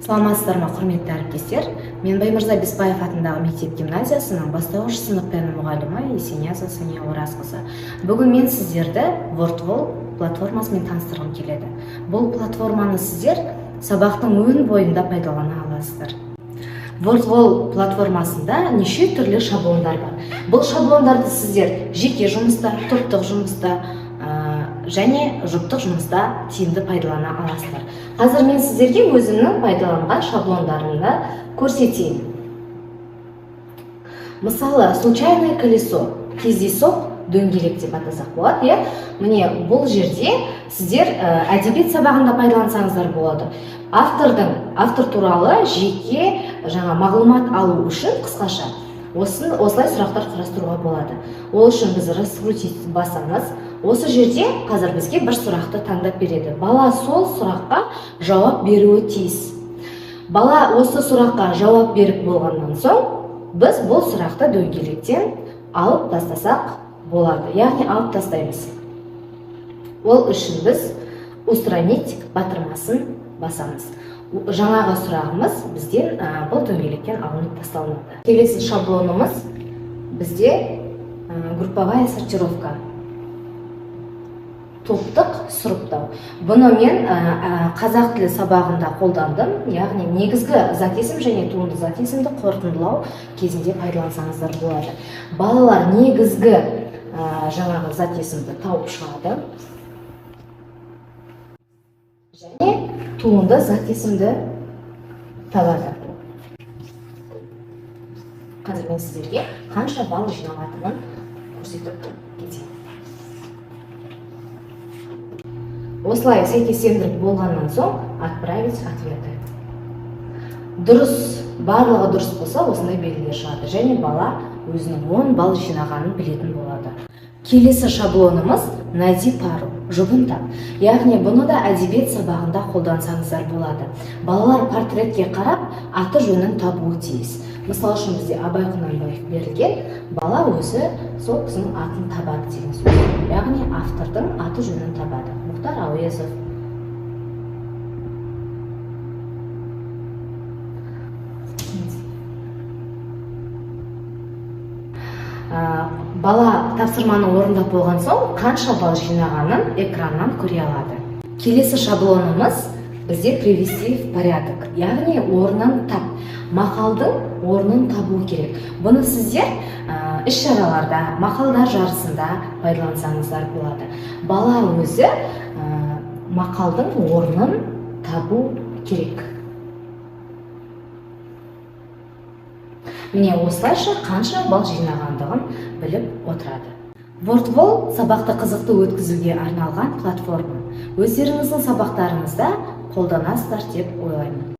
Саламатсыздар ма, құрметті әріптестер? Мен Баймырза Беспаев атындағы мектеп гимназиясының бастауыш сынып пәні мұғалімі Есениязова Соня Оразқызы. Бүгін мен сіздерді WordWall платформасымен таныстырғым келеді. Бұл платформаны сіздер сабақтың өн бойында пайдалана аласыздар. WordWall платформасында неше түрлі шаблондар бар. Бұл шаблондарды сіздер жеке жұмыста, топтық жұмыста және жұптық жұмыста тиімді пайдалана аласыздар. Қазір мен сіздерге өзімнің пайдаланған шаблондарымды көрсетейін. Мысалы, случайное колесо, кездейсоқ дөңгелек деп атасақ болады. Міне бұл жерде сіздер әдебиет сабағында пайдалансаңыздар болады. Автор туралы жеке мағлұмат алу үшін қысқаша осылай сұрақтар құрастыруға болады. Ол үшін біз раскрутить басамыз. Осы жерде қазір бізге бір сұрақты таңдап береді. Бала сол сұраққа жауап беруі тиіс. Бала осы сұраққа жауап беріп болғаннан соң, біз бұл сұрақты дөңгелектен алып тастасақ болады. Яғни алып тастаймыз. Ол үшін біз устранить батырмасын басамыз. Жаңағы сұрағымыз бізден бұл дөңгелектен алынып тасталынады. Келесі шаблонымыз бізде групповая сортировка. Топтық сұрыптау. Бұны мен қазақ тілі сабағында қолдандым. Яғни негізгі зат есім және туынды зат есімді қорытындылау кезінде пайдалансаңыздар болады. Балалар негізгі жаңағы зат есімді тауып шығады. Және туынды зат есімді табады. Қазір мен сіздерге қанша балл жиналатынын көрсетіп кетейін. Осылай сәйкестендіріп болғаннан соң отправить ответы. Дұрыс, барлығы дұрыс болса, осындай белгілер шығады. Және бала өзінің 10 балл жинағанын білетін болады. Келесі шаблонымыз найди пару, жұбын тап. Яғни бұны да әдебиет сабағында қолдансаңыздар болады. Балалар портретке қарап, аты жөнін табуы тиіс. Мысалы үшін бізде Абай Құнанбаев берілген, бала өзі сол кісінің атын табады деген сөз. Яғни автордың аты жөнін табады. Мұхтар Әуезов. Бала тапсырманы орындап болған соң, қанша балл жинағанын экраннан көре алады. Келесі шаблонымыз бізде привести в порядок. Яғни орнын тап. Мақалдың орнын табу керек. Бұны сіздер іс-шараларда, мақалдар жарысында пайдалансаңыздар болады. Бала өзі мақалдың орнын табу керек. Міне осылайша қанша балл жинағандығын біліп отырады. WordWall сабақты қызықты өткізуге арналған платформа. Өздеріңіздің сабақтарыңызда қолданасыздар деп ойлаймын.